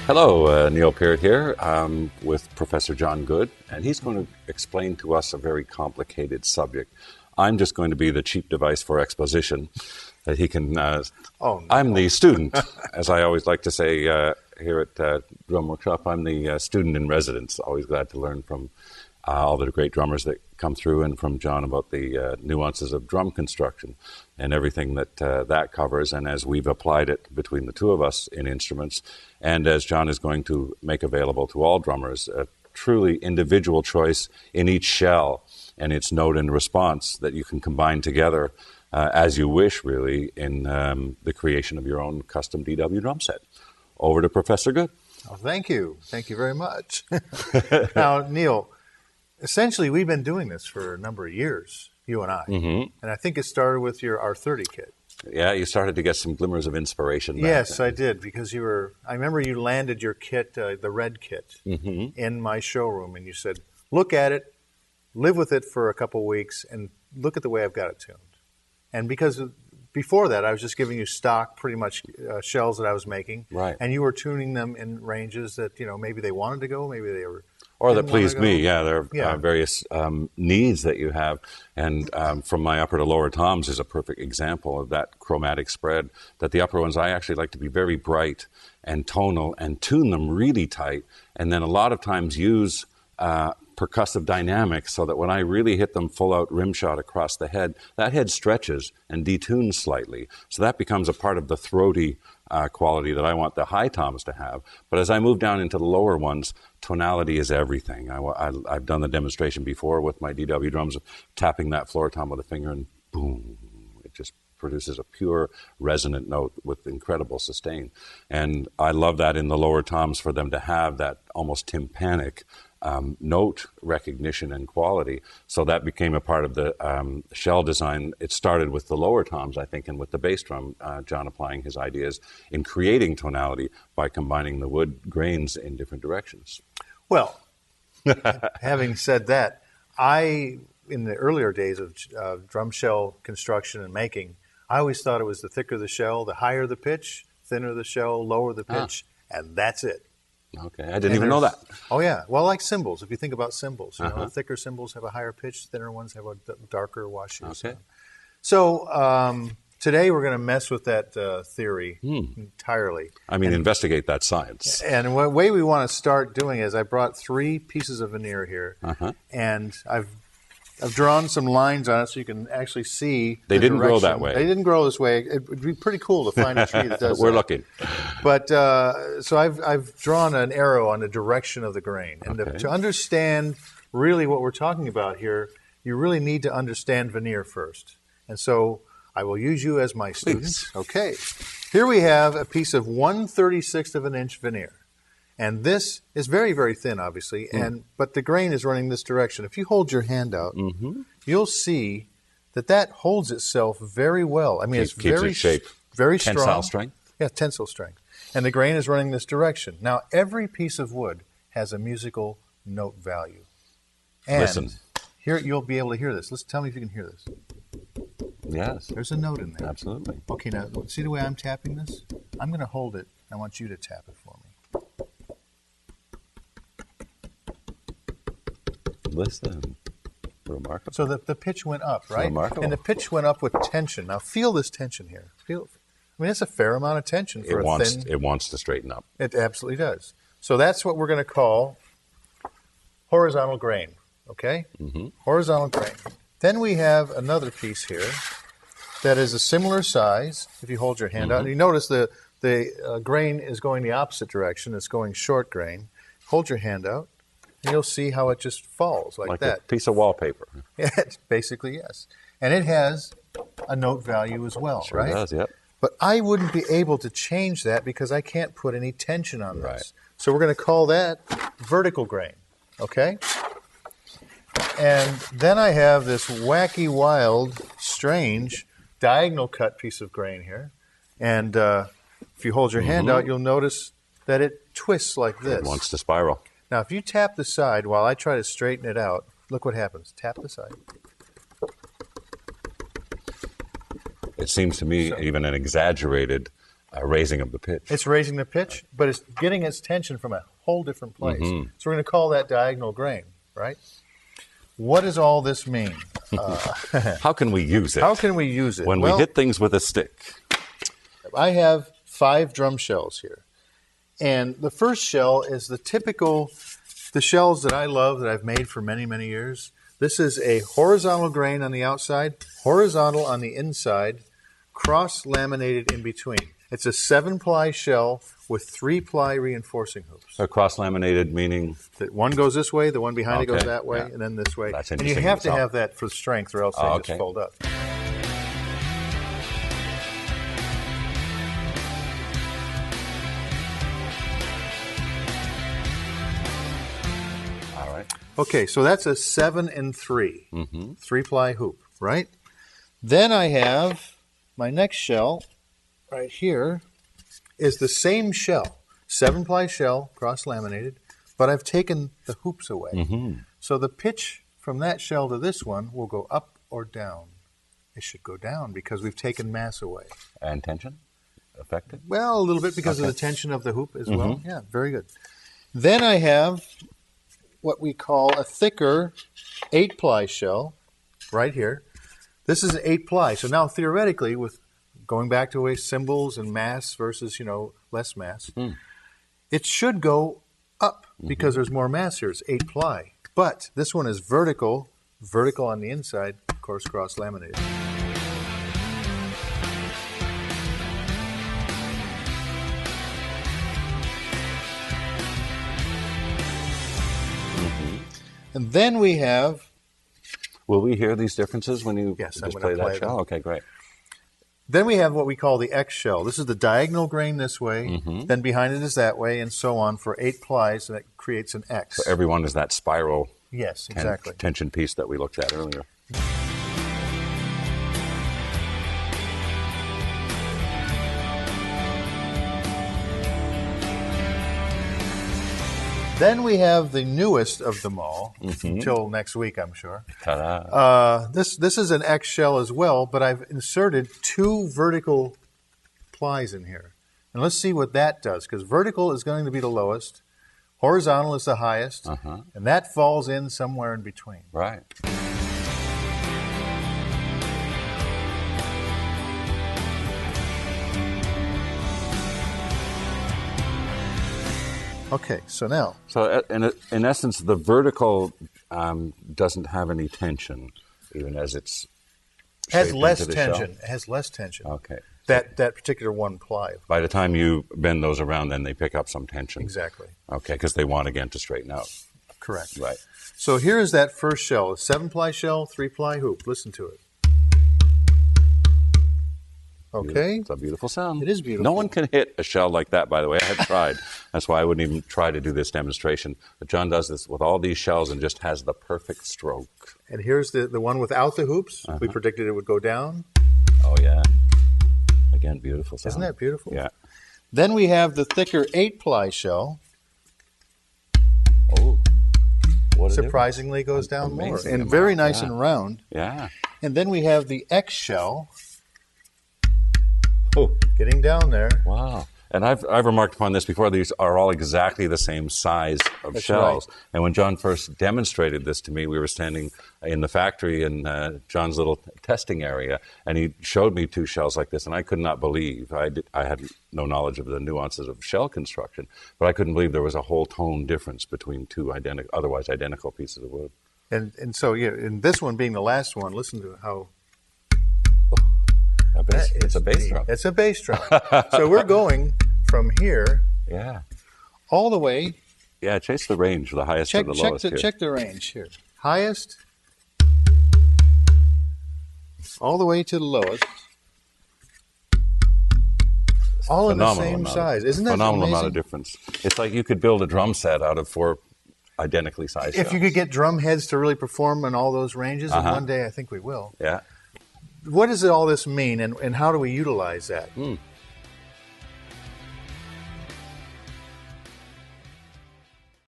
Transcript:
Hello, Neil Peart here with Professor John Good, and he's going to explain to us a very complicated subject. I'm just going to be the cheap device for exposition that he can... I'm the student, as I always like to say here at Drum Workshop. I'm the student in residence, always glad to learn from all the great drummers that come through and from John about the nuances of drum construction and everything that that covers, and as we've applied it between the two of us in instruments, and as John is going to make available to all drummers, a truly individual choice in each shell and its note and response that you can combine together as you wish, really, in the creation of your own custom DW drum set. Over to Professor Good. Oh, thank you. Thank you very much. Now, Neil, essentially, we've been doing this for a number of years, you and I. Mm-hmm. And I think it started with your R30 kit. Yeah, you started to get some glimmers of inspiration. Yes, I did, because I remember you landed your kit, the red kit, in my showroom, and you said, look at it, live with it for a couple weeks, and look at the way I've got it tuned. And because before that, I was just giving you stock, pretty much shells that I was making, right? And you were tuning them in ranges that, maybe they wanted to go, maybe they were... Or that pleased me, yeah. There are various needs that you have. And from my upper to lower toms is a perfect example of that chromatic spread, that the upper ones I actually like to be very bright and tonal and tune them really tight, and then a lot of times use percussive dynamics so that when I really hit them full out rim shot across the head, that head stretches and detunes slightly. So that becomes a part of the throaty quality that I want the high toms to have. But as I move down into the lower ones, tonality is everything. I've done the demonstration before with my DW drums, tapping that floor tom with a finger, and boom, it just produces a pure resonant note with incredible sustain. And I love that in the lower toms for them to have that almost tympanic note recognition and quality. So that became a part of the shell design. It started with the lower toms, I think, and with the bass drum, John applying his ideas in creating tonality by combining the wood grains in different directions. Well, having said that, in the earlier days of drum shell construction and making, I always thought it was the thicker the shell, the higher the pitch, thinner the shell, lower the pitch, and that's it. Okay, I didn't even know that. Oh, yeah. Well, like cymbals, if you think about cymbals, thicker cymbals have a higher pitch, thinner ones have a darker wash. Okay. So today we're going to mess with that theory entirely. I mean, investigate that science. And the way we want to start doing is I brought 3 pieces of veneer here, and I've drawn some lines on it so you can actually see They didn't grow that way. They didn't grow this way. It would be pretty cool to find a tree that does We're that. looking. But so I've drawn an arrow on the direction of the grain. And to understand really what we're talking about here, you really need to understand veneer first. And so I will use you as my student. Please. Okay. Here we have a piece of 1/36 of an inch veneer. And this is very, very thin, obviously, but the grain is running this direction. If you hold your hand out, you'll see that holds itself very well. I mean, it's very shape. Very strong. Tensile strength? Yeah, tensile strength. And the grain is running this direction. Now, every piece of wood has a musical note value. And listen. Here, you'll be able to hear this. Tell me if you can hear this. Yes. There's a note in there. Absolutely. Okay, now, see the way I'm tapping this? I'm going to hold it. I want you to tap it for me. Listen. Remarkable. So the pitch went up, right? Remarkable. And the pitch went up with tension. Now feel this tension here. It's a fair amount of tension for thin. It wants to straighten up. It absolutely does. So that's what we're going to call horizontal grain, okay? Horizontal grain. Then we have another piece here that is a similar size. If you hold your hand out, and you notice the grain is going the opposite direction. It's going short grain. Hold your hand out. And you'll see how it just falls like that. A piece of wallpaper. Yeah, basically, yes. And it has a note value as well, Sure right? does, yep. But I wouldn't be able to change that because I can't put any tension on Right. this. So we're going to call that vertical grain, okay? And then I have this wacky, wild, strange, diagonal cut piece of grain here. And if you hold your hand out, you'll notice that it twists like this. It wants to spiral. Now, if you tap the side while I try to straighten it out, look what happens. Tap the side. It seems to me even an exaggerated raising of the pitch. It's raising the pitch, but it's getting its tension from a whole different place. So we're going to call that diagonal grain, right? What does all this mean? How can we use it? How can we use it? When we hit things with a stick. I have 5 drum shells here. And the first shell is the shells that I love that I've made for many, many years. This is a horizontal grain on the outside, horizontal on the inside, cross-laminated in between. It's a 7-ply shell with 3-ply reinforcing hoops. So cross-laminated meaning? That one goes this way, the one behind it goes that way, and then this way. That's and interesting. you have to have that for strength or else they just fold up. All right. Okay, so that's a 7 and 3, 3-ply hoop, right? Then I have my next shell right here is the same shell, 7-ply shell, cross-laminated, but I've taken the hoops away. So the pitch from that shell to this one will go up or down. It should go down because we've taken mass away. And tension affected? Well, a little bit because of the tension of the hoop as well. Yeah, very good. Then I have what we call a thicker 8-ply shell right here. This is an 8-ply. So now theoretically, with going back to symbols and mass versus, less mass, it should go up because there's more mass here. It's 8-ply. But this one is vertical on the inside, of course, cross-laminated. And then we have... Will we hear these differences when you Yes, just play that shell? Okay, great. Then we have what we call the X shell. This is the diagonal grain this way, then behind it is that way, and so on for 8 plies, and that creates an X. So every one is that spiral exactly. tension piece that we looked at earlier. Then we have the newest of them all, until next week, I'm sure. Ta-da. This is an X shell as well, but I've inserted 2 vertical plies in here. And let's see what that does, because vertical is going to be the lowest, horizontal is the highest, and that falls in somewhere in between. Right. Okay, so now... So in essence, the vertical doesn't have any tension, even as it's has less into the tension. shell? It has less tension. Okay. That particular 1 ply. By the time you bend those around, then they pick up some tension. Exactly. Okay, because they want, again, to straighten out. Correct. Right. So here is that first shell, a 7-ply shell, 3-ply hoop. Listen to it. Okay. It's a beautiful sound. It is beautiful. No one can hit a shell like that, by the way. I have tried. That's why I wouldn't even try to do this demonstration. But John does this with all these shells and just has the perfect stroke. And here's the one without the hoops. We predicted it would go down. Oh, yeah. Again, beautiful sound. Isn't that beautiful? Yeah. Then we have the thicker 8-ply shell. Oh. What Surprisingly goes down more. Amazing And amount, very nice and round. Yeah. And then we have the X shell. Oh. Getting down there. Wow. And I've remarked upon this before. These are all exactly the same size of That's shells. right. And when John first demonstrated this to me, we were standing in the factory in John's little testing area, and he showed me 2 shells like this, and I could not believe. I had no knowledge of the nuances of shell construction, but I couldn't believe there was a whole tone difference between 2 otherwise identical pieces of wood. And so, in this one being the last one, listen to how... It's a bass drum. It's a bass drum. So we're going from here all the way. Yeah, chase the range, the highest and the lowest here. Check the range here. Highest, all the way to the lowest. All in the same size. Isn't that phenomenal amazing? Amount of difference. It's like you could build a drum set out of 4 identically sized If shells. you could get drum heads to really perform in all those ranges, and one day I think we will. Yeah. What does all this mean, and how do we utilize that?